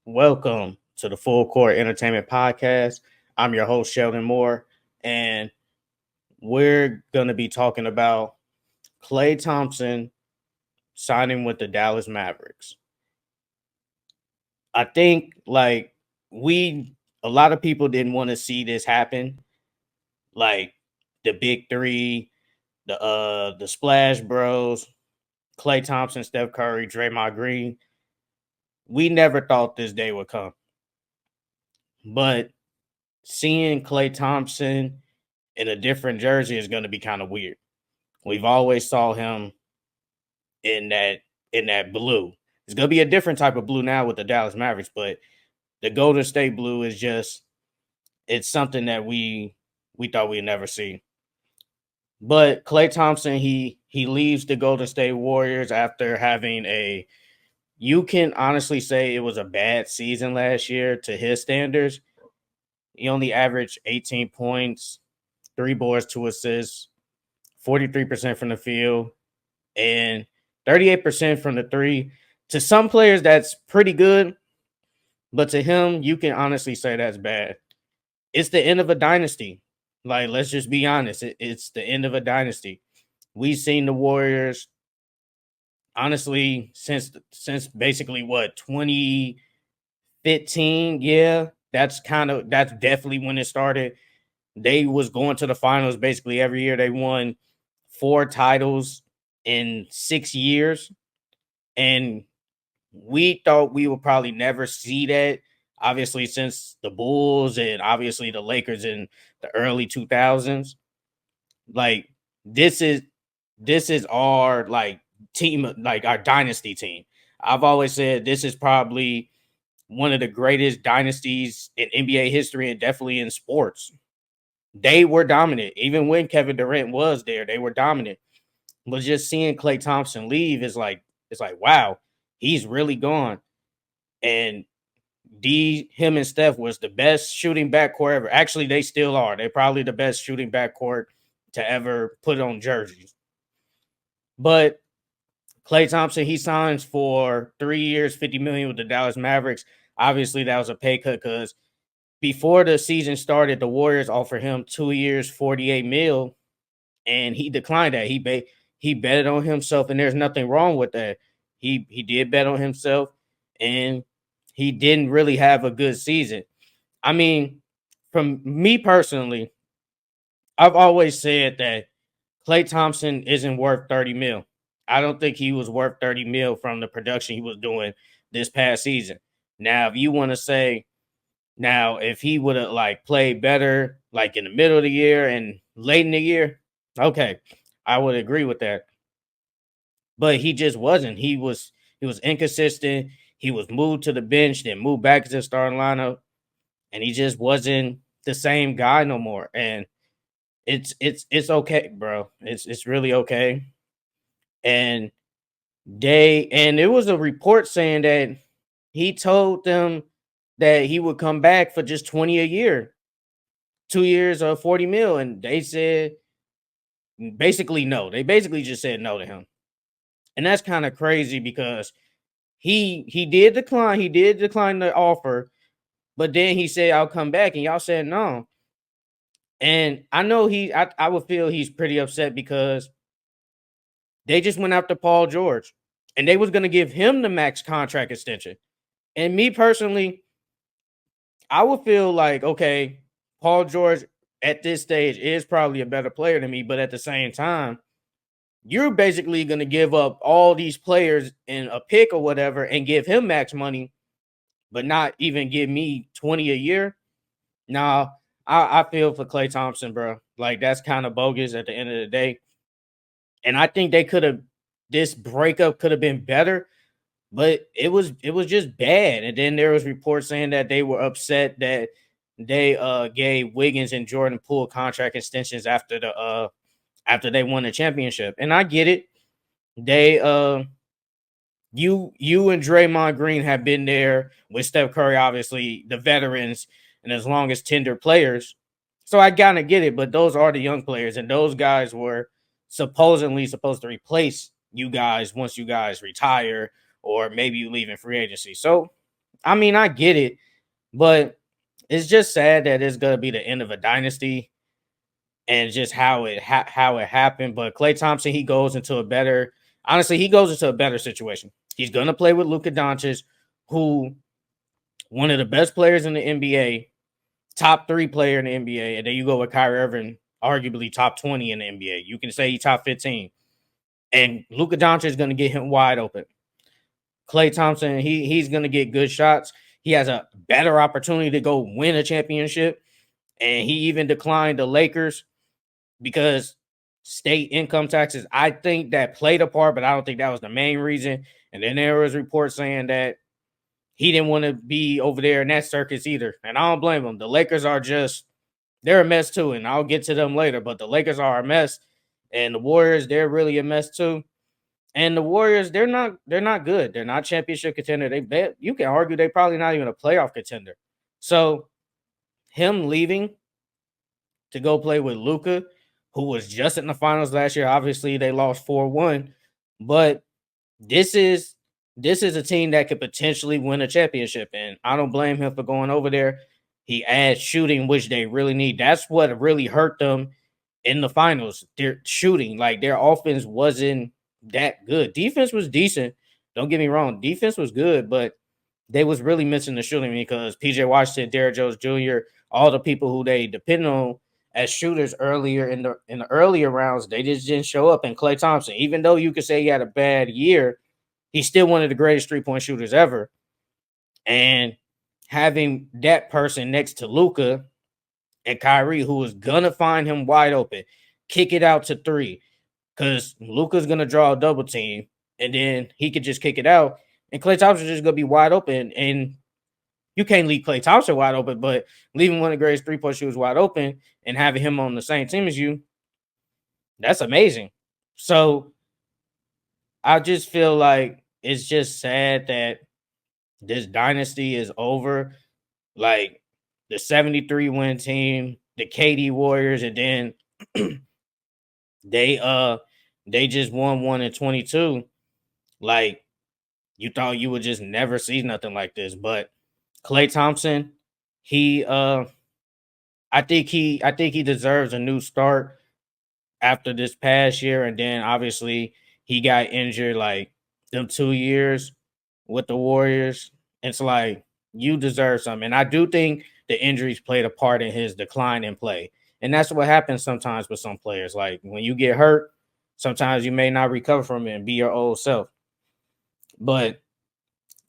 Welcome to the Full Court Entertainment Podcast. I'm your host, Sheldon Moore, and we're going to be talking about Klay Thompson signing with the Dallas Mavericks. I think, a lot of people didn't want to see this happen. Like, the big three, the Splash Bros, Klay Thompson, Steph Curry, Draymond Green. We never thought this day would come. But seeing Klay Thompson in a different jersey is going to be kind of weird. We've always saw him in that blue. It's going to be a different type of blue now with the Dallas Mavericks, but the Golden State blue is just it's something that we thought we'd never see. But Klay Thompson, he leaves the Golden State Warriors after having you can honestly say it was a bad season last year to his standards. He only averaged 18 points, 3 boards, 2 assists, 43% from the field, and 38% from the three. To some players, that's pretty good, but to him, you can honestly say that's bad. It's the end of a dynasty. Like, let's just be honest. It's the end of a dynasty. We've seen the Warriors, honestly, since basically what 2015. Yeah, that's definitely when it started. They was going to the finals basically every year. They won 4 titles in 6 years. And we thought we would probably never see that. Obviously, since the Bulls and obviously the Lakers in the early 2000s. Like, this is our team, like our dynasty team. I've always said this is probably one of the greatest dynasties in NBA history and definitely in sports. They were dominant. Even when Kevin Durant was there, they were dominant. But just seeing Klay Thompson leave is it's like, wow, he's really gone. And him and Steph was the best shooting backcourt ever. Actually, they still are. They're probably the best shooting backcourt to ever put on jerseys. But Klay Thompson, he signs for 3 years, $50 million with the Dallas Mavericks. Obviously, that was a pay cut because before the season started, the Warriors offered him 2 years, 48 mil, and he declined that. He betted on himself, and there's nothing wrong with that. He did bet on himself, and he didn't really have a good season. I mean, from me personally, I've always said that Klay Thompson isn't worth 30 mil. I don't think he was worth 30 mil from the production he was doing this past season. Now, if you want to say, now if he would have played better, like in the middle of the year and late in the year, okay, I would agree with that. But he just wasn't. He was inconsistent. He was moved to the bench, then moved back to the starting lineup, and he just wasn't the same guy no more. And it's okay, bro. It's really okay. And it was a report saying that he told them that he would come back for just 20 a year, 2 years or 40 mil. And they said basically no. They basically just said no to him. And that's kind of crazy because he did decline the offer, but then he said, I'll come back, and y'all said no. And I know I would feel he's pretty upset because they just went after Paul George and they was going to give him the max contract extension. And me personally, I would feel like, okay, Paul George at this stage is probably a better player than me, but at the same time, you're basically going to give up all these players in a pick or whatever and give him max money, but not even give me 20 a year. Now, I feel for Klay Thompson, bro. Like, that's kind of bogus at the end of the day. And I think this breakup could have been better, but it was just bad. And then there was reports saying that they were upset that they gave Wiggins and Jordan Poole contract extensions after they won the championship. And I get it. They you and Draymond Green have been there with Steph Curry, obviously the veterans and as long as tender players. So I kind of get it, but those are the young players, and those guys were supposedly supposed to replace you guys once you guys retire or maybe you leave in free agency. So, I mean, I get it, but it's just sad that it's gonna be the end of a dynasty and just how it happened. But Klay Thompson, he goes into a better situation. He's gonna play with Luka Doncic, who one of the best players in the NBA, top 3 player in the NBA, and then you go with Kyrie Irving, arguably top 20 in the NBA. You can say he top 15. And Luka Doncic is going to get him wide open. Klay Thompson, he's going to get good shots. He has a better opportunity to go win a championship. And he even declined the Lakers because state income taxes, I think that played a part, but I don't think that was the main reason. And then there was reports saying that he didn't want to be over there in that circus either. And I don't blame him. The Lakers are they're a mess too. And I'll get to them later, but the Lakers are a mess. And the Warriors, they're really a mess too. And the Warriors, they're not good. They're not championship contender. You can argue they probably not even a playoff contender. So him leaving to go play with Luka, who was just in the finals last year. Obviously, they lost 4-1, but this is a team that could potentially win a championship, and I don't blame him for going over there. He adds shooting, which they really need. That's what really hurt them in the finals. Their shooting, like their offense wasn't that good. Defense was decent. Don't get me wrong. Defense was good, but they was really missing the shooting because PJ Washington, Derrick Jones Jr., all the people who they depend on as shooters earlier in the earlier rounds, they just didn't show up. And Klay Thompson, even though you could say he had a bad year, he's still one of the greatest 3-point shooters ever. And having that person next to Luka and Kyrie, who is gonna find him wide open, kick it out to 3, because Luka's gonna draw a double team, and then he could just kick it out, and Klay Thompson's just gonna be wide open. And you can't leave Klay Thompson wide open, but leaving one of the greatest 3-point shooters wide open and having him on the same team as you, that's amazing. So I just feel like it's just sad that this dynasty is over. Like the 73 win team, the KD Warriors, and then they just won 1 in 22. Like you thought you would just never see nothing like this. But Klay Thompson, he I think he deserves a new start after this past year. And then obviously he got injured like them 2 years with the Warriors. It's like you deserve something. And I do think the injuries played a part in his decline in play. And that's what happens sometimes with some players. Like when you get hurt, sometimes you may not recover from it and be your old self. But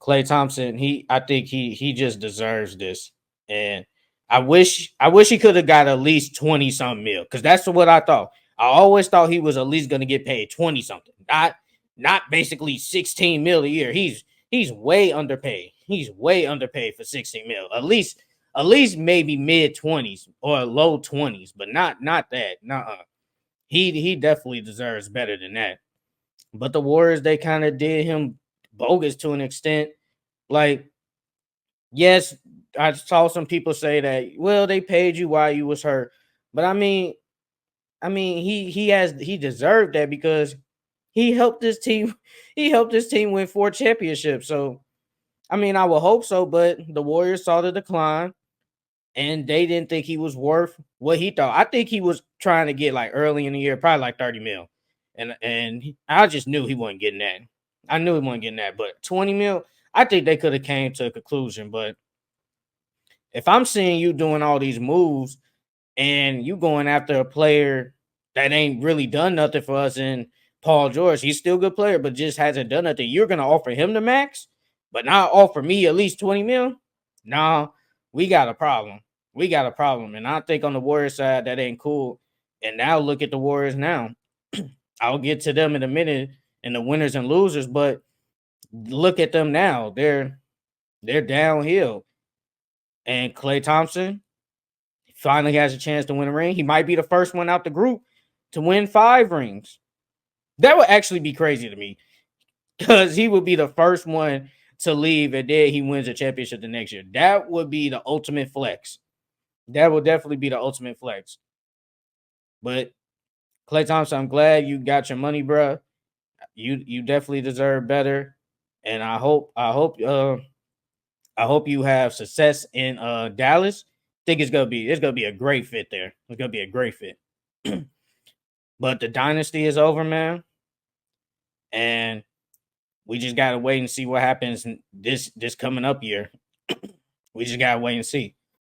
Klay Thompson, I think he just deserves this. And I wish he could have got at least 20 something mil, because that's what I thought. I always thought he was at least going to get paid 20 something, not basically 16 mil a year. He's way underpaid. He's way underpaid for 16 mil. At least maybe mid 20s or low 20s, but not that. Nuh-uh. He definitely deserves better than that. But the Warriors, they kind of did him bogus to an extent. Like, yes, I saw some people say that, well, they paid you while you was hurt. But I mean, he deserved that because he helped this team. He helped this team win 4 championships. So I mean, I would hope so, but the Warriors saw the decline and they didn't think he was worth what he thought. I think he was trying to get like early in the year, probably like 30 mil. And I just knew he wasn't getting that. I knew he wasn't getting that, but 20 mil, I think they could have came to a conclusion. But if I'm seeing you doing all these moves and you going after a player that ain't really done nothing for us in Paul George, he's still a good player, but just hasn't done nothing. You're gonna offer him the max, but not offer me at least 20 mil. Nah, we got a problem. We got a problem. And I think on the Warriors side, that ain't cool. And now look at the Warriors now. I'll get to them in a minute and the winners and losers, but look at them now. They're downhill. And Klay Thompson finally has a chance to win a ring. He might be the first one out the group to win 5 rings. That would actually be crazy to me, because he would be the first one to leave and then he wins a championship the next year. That would be the ultimate flex. That would definitely be the ultimate flex. But Klay Thompson, I'm glad you got your money, bro. You definitely deserve better. and I hope you have success in Dallas. Think it's gonna be a great fit there. It's gonna be a great fit. But the dynasty is over, man, and we just gotta wait and see what happens this coming up year. We just gotta wait and see.